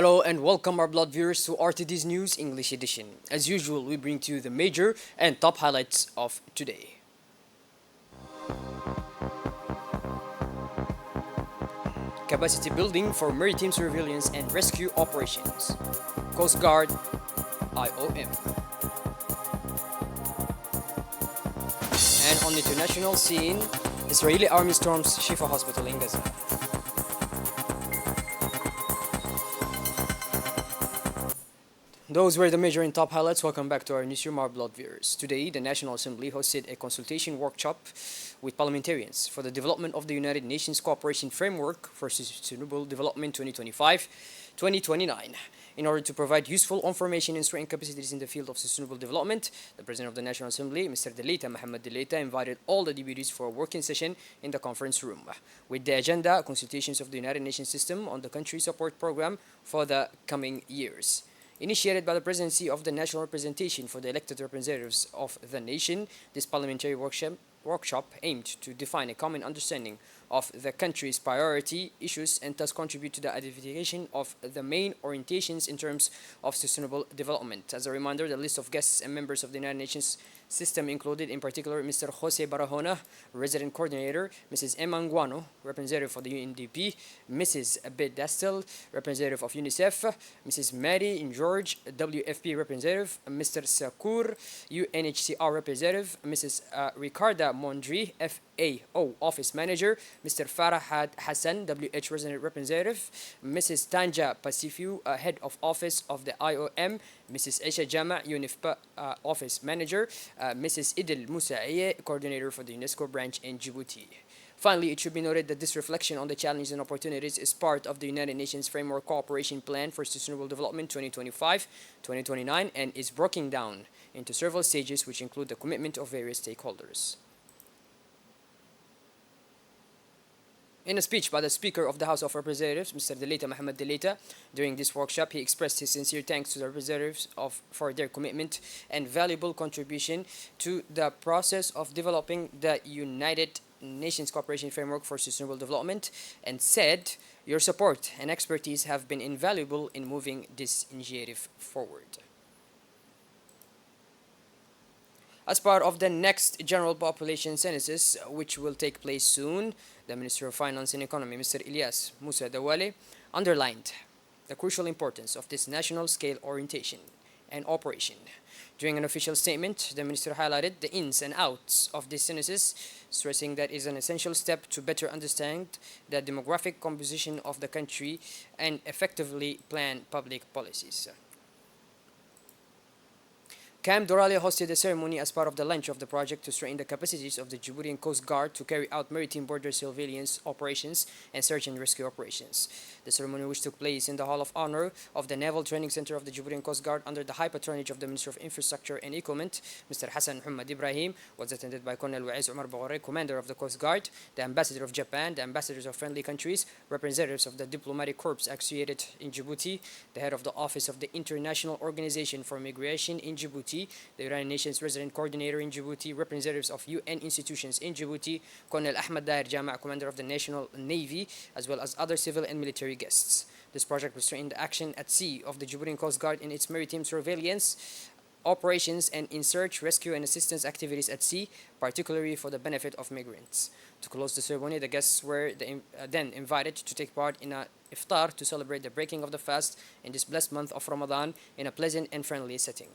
Hello and welcome our blood viewers to RTD's News English edition. As usual, we bring to you the major and top highlights of today. Capacity building for maritime surveillance and rescue operations. Coast Guard, IOM. And on the international scene, Israeli army storms Shifa hospital in Gaza. Those were the major and top highlights. Welcome back to our newsroom, our blood viewers. Today, the National Assembly hosted a consultation workshop with parliamentarians for the development of the United Nations Cooperation Framework for Sustainable Development 2025-2029. In order to provide useful information and strengthen capacities in the field of sustainable development, the President of the National Assembly, Mr. Deleita Mohammed Deleita, invited all the deputies for a working session in the conference room. With the agenda, consultations of the United Nations system on the country support program for the coming years. Initiated by the Presidency of the National Representation for the elected representatives of the nation, this parliamentary workshop aimed to define a common understanding of the country's priority issues and thus contribute to the identification of the main orientations in terms of sustainable development. As a reminder, the list of guests and members of the United Nations system included in particular Mr. Jose Barahona, Resident Coordinator, Mrs. Emma Nguano, Representative for the UNDP, Mrs. Abed Dastel, Representative of UNICEF, Mrs. Mary George, WFP Representative, Mr. Sakur, UNHCR Representative, Mrs. Ricarda Mondri, FAO Office Manager, Mr. Farah Hassan, WH Representative, Mrs. Tanja Pacifiu, Head of Office of the IOM, Mrs. Aisha Jama, UNIFPA Office Manager, Mrs. Idil Musaiye, Coordinator for the UNESCO branch in Djibouti. Finally, it should be noted that this reflection on the challenges and opportunities is part of the United Nations Framework Cooperation Plan for Sustainable Development 2025-2029 and is broken down into several stages which include the commitment of various stakeholders. In a speech by the Speaker of the House of Representatives, Mr. Deleita Mohammed Deleita, during this workshop, he expressed his sincere thanks to the representatives for their commitment and valuable contribution to the process of developing the United Nations Cooperation Framework for Sustainable Development and said, "Your support and expertise have been invaluable in moving this initiative forward." As part of the next general population census, which will take place soon, the Minister of Finance and Economy, Mr. Ilyas Musa Dawale, underlined the crucial importance of this national scale orientation and operation. During an official statement, the Minister highlighted the ins and outs of this census, stressing that it is an essential step to better understand the demographic composition of the country and effectively plan public policies. Camp Dorale hosted a ceremony as part of the launch of the project to strengthen the capacities of the Djiboutian Coast Guard to carry out maritime border surveillance operations and search and rescue operations. The ceremony, which took place in the Hall of Honor of the Naval Training Center of the Djiboutian Coast Guard under the high patronage of the Minister of Infrastructure and Equipment, Mr. Hassan Muhammad Ibrahim, was attended by Colonel Waiz Omar Baghore, Commander of the Coast Guard, the Ambassador of Japan, the Ambassadors of friendly countries, representatives of the Diplomatic Corps actuated in Djibouti, the head of the Office of the International Organization for Migration in Djibouti, the United Nations Resident Coordinator in Djibouti, representatives of UN institutions in Djibouti, Colonel Ahmed Dair Jama, Commander of the National Navy, as well as other civil and military guests. This project will strengthen the action at sea of the Djiboutian Coast Guard in its maritime surveillance operations and in search, rescue, and assistance activities at sea, particularly for the benefit of migrants. To close the ceremony, the guests were then invited to take part in a iftar to celebrate the breaking of the fast in this blessed month of Ramadan in a pleasant and friendly setting.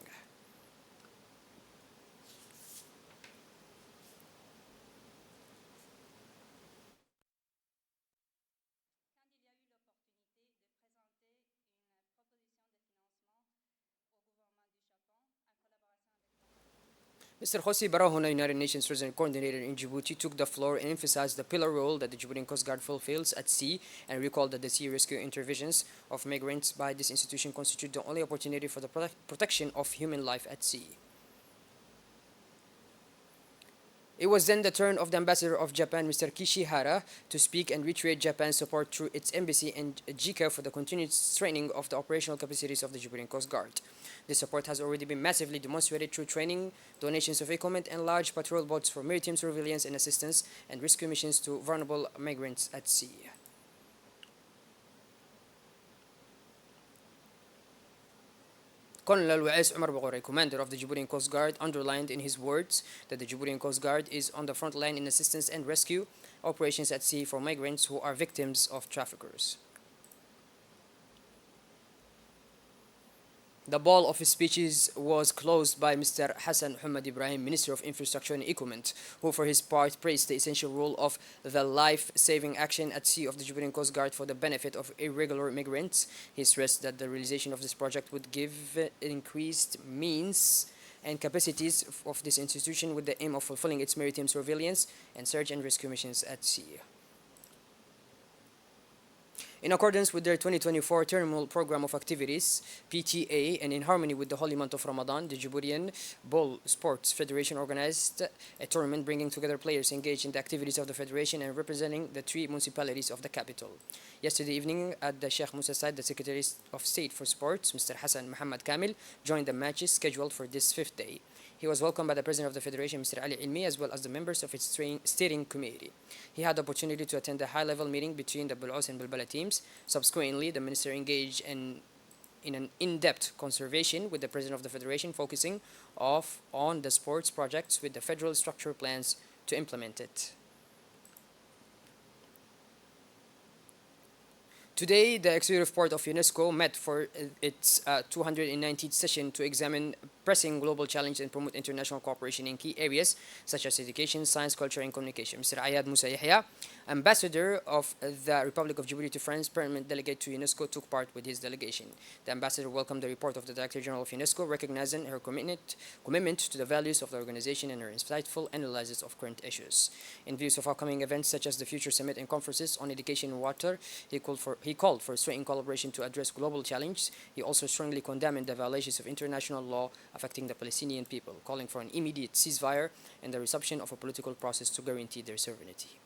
Mr. Jose Barahona, United Nations Resident Coordinator in Djibouti, took the floor and emphasized the pillar role that the Djiboutian Coast Guard fulfills at sea and recalled that the sea rescue interventions of migrants by this institution constitute the only opportunity for the protection of human life at sea. It was then the turn of the Ambassador of Japan, Mr. Kishihara, to speak and reiterate Japan's support through its embassy and JICA for the continued strengthening of the operational capacities of the Djiboutian Coast Guard. This support has already been massively demonstrated through training, donations of equipment, and large patrol boats for maritime surveillance and assistance and rescue missions to vulnerable migrants at sea. Colonel Wa'is Umar Baghori, commander of the Djiboutian Coast Guard, underlined in his words that the Djiboutian Coast Guard is on the front line in assistance and rescue operations at sea for migrants who are victims of traffickers. The ball of his speeches was closed by Mr. Hassan Hamad Ibrahim, Minister of Infrastructure and Equipment, who for his part praised the essential role of the life-saving action at sea of the Djiboutian Coast Guard for the benefit of irregular migrants. He stressed that the realization of this project would give increased means and capacities of this institution with the aim of fulfilling its maritime surveillance and search and rescue missions at sea. In accordance with their 2024 terminal program of activities, PTA, and in harmony with the holy month of Ramadan, the Djiboutian Ball Sports Federation organized a tournament bringing together players engaged in the activities of the federation and representing the three municipalities of the capital. Yesterday evening at the Sheikh Musa Said, the Secretary of State for Sports, Mr. Hassan Muhammad Kamil, joined the matches scheduled for this fifth day. He was welcomed by the President of the Federation, Mr. Ali Ilmi, as well as the members of its steering committee. He had the opportunity to attend a high-level meeting between the Bul'us and Bilbala teams. Subsequently, the Minister engaged in an in-depth conversation with the President of the Federation, focusing on the sports projects with the federal structure plans to implement it. Today, the Executive Board of UNESCO met for its 219th session to examine pressing global challenges and promote international cooperation in key areas such as education, science, culture, and communication. Mr. Ayad Musa Yahya, Ambassador of the Republic of Djibouti to France, permanent delegate to UNESCO, took part with his delegation. The Ambassador welcomed the report of the Director General of UNESCO, recognizing her commitment to the values of the organization and her insightful analysis of current issues. In views of upcoming events such as the Future Summit and conferences on education and water, he called for strengthened collaboration to address global challenges. He also strongly condemned the violations of international law affecting the Palestinian people, calling for an immediate ceasefire and the resumption of a political process to guarantee their sovereignty.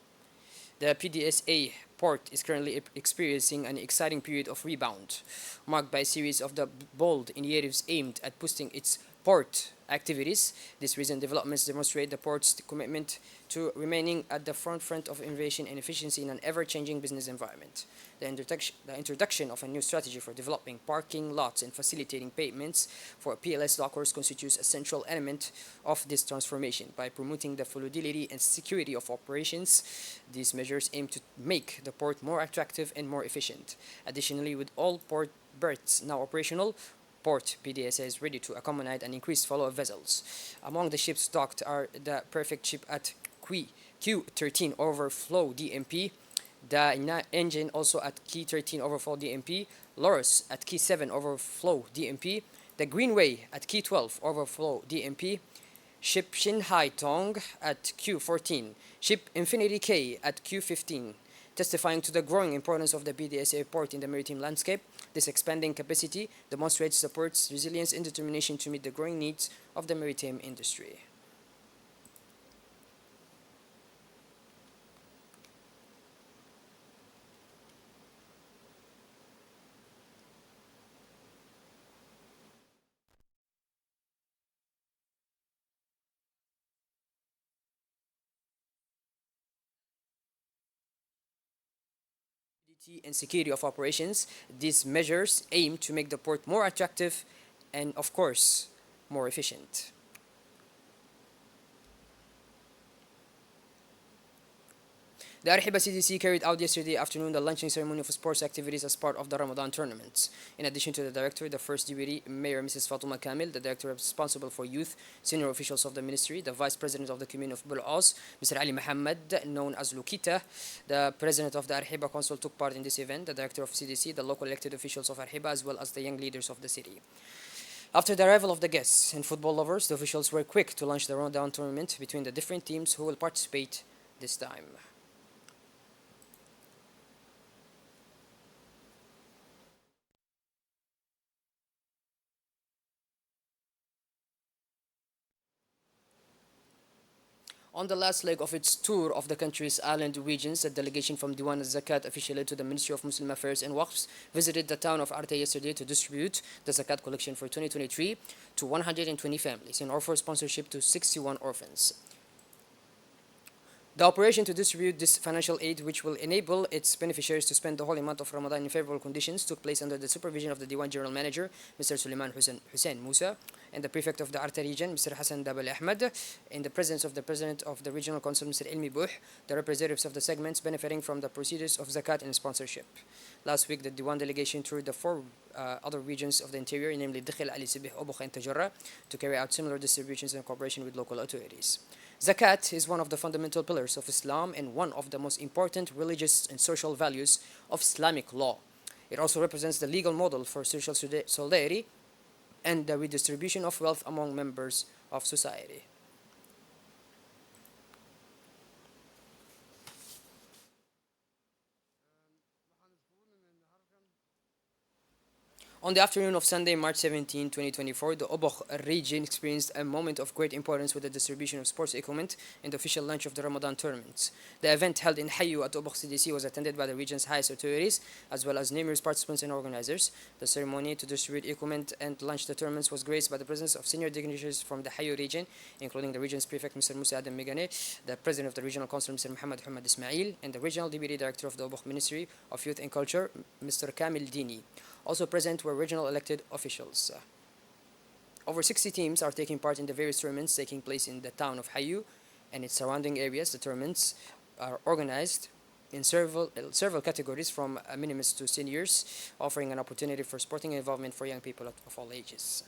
The PDSA port is currently experiencing an exciting period of rebound, marked by a series of the bold initiatives aimed at boosting its port activities. These recent developments demonstrate the port's commitment to remaining at the forefront of innovation and efficiency in an ever-changing business environment. The introduction of a new strategy for developing parking lots and facilitating payments for PLS lockers constitutes a central element of this transformation. By promoting the fluidity and security of operations, these measures aim to make the port more attractive and more efficient. Additionally, with all port berths now operational, Port PDSA is ready to accommodate an increased flow of vessels. Among the ships docked are the Perfect ship at Q13 Overflow DMP, the engine also at Key 13 Overflow DMP, Loris at Key 7 Overflow DMP, the Greenway at Key 12 Overflow DMP, Ship Shinhai Tong at Q14, Ship Infinity K at Q15. Testifying to the growing importance of the PDSA port in the maritime landscape, this expanding capacity demonstrates the port's resilience and determination to meet the growing needs of the maritime industry. And security of operations, these measures aim to make the port more attractive and, of course, more efficient. The Arhiba CDC carried out yesterday afternoon the launching ceremony of sports activities as part of the Ramadan tournaments. In addition to the director, the first deputy mayor, Mrs. Fatuma Kamil, the director responsible for youth, senior officials of the ministry, the vice president of the commune of Bul'us, Mr. Ali Muhammad, known as Lukita, the president of the Arhiba council took part in this event, the director of CDC, the local elected officials of Arhiba, as well as the young leaders of the city. After the arrival of the guests and football lovers, the officials were quick to launch the Ramadan tournament between the different teams who will participate this time. On the last leg of its tour of the country's island regions, a delegation from Diwan al-Zakat, affiliated to the Ministry of Muslim Affairs and Waqfs, visited the town of Arte yesterday to distribute the Zakat collection for 2023 to 120 families and offer sponsorship to 61 orphans. The operation to distribute this financial aid, which will enable its beneficiaries to spend the holy month of Ramadan in favorable conditions, took place under the supervision of the Diwan General Manager, Mr. Suleiman Hussein Musa, and the Prefect of the Arta region, Mr. Hassan Dabal Ahmed, in the presence of the President of the Regional Council, Mr. Ilmi Buh, the representatives of the segments benefiting from the procedures of zakat and sponsorship. Last week, the Diwan delegation toured the four other regions of the interior, namely Dikhil, Ali Sibih, Obokh, and Tajarrah, to carry out similar distributions in cooperation with local authorities. Zakat is one of the fundamental pillars of Islam and one of the most important religious and social values of Islamic law. It also represents the legal model for social solidarity and the redistribution of wealth among members of society. On the afternoon of Sunday, March 17, 2024, the Obokh region experienced a moment of great importance with the distribution of sports equipment and the official launch of the Ramadan tournaments. The event held in Hayu at Obokh CDC was attended by the region's highest authorities, as well as numerous participants and organizers. The ceremony to distribute equipment and launch the tournaments was graced by the presence of senior dignitaries from the Hayu region, including the region's prefect, Mr. Musa Adam Migane, the president of the regional council, Mr. Muhammad Hamad Ismail, and the regional deputy director of the Obokh Ministry of Youth and Culture, Mr. Kamil Dini. Also present were regional elected officials. Over 60 teams are taking part in the various tournaments taking place in the town of Hayu and its surrounding areas. The tournaments are organized in several categories from minimus to seniors, offering an opportunity for sporting involvement for young people of all ages.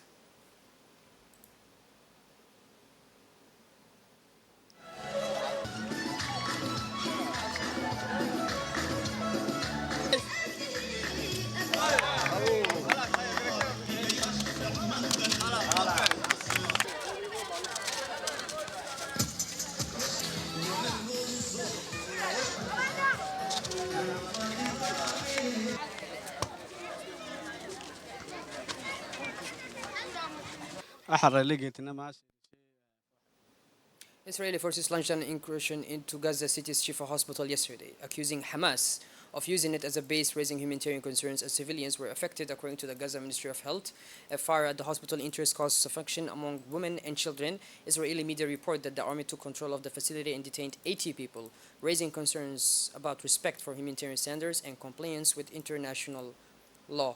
Israeli forces launched an incursion into Gaza City's Shifa hospital yesterday, accusing Hamas of using it as a base, raising humanitarian concerns as civilians were affected, according to the Gaza Ministry of Health. A fire at the hospital interest caused suffocation among women and children. Israeli media report that the army took control of the facility and detained 80 people, raising concerns about respect for humanitarian standards and compliance with international law.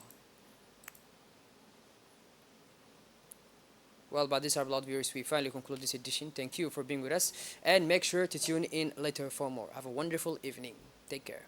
Well, by this, our blood viewers, we finally conclude this edition. Thank you for being with us, and make sure to tune in later for more. Have a wonderful evening. Take care.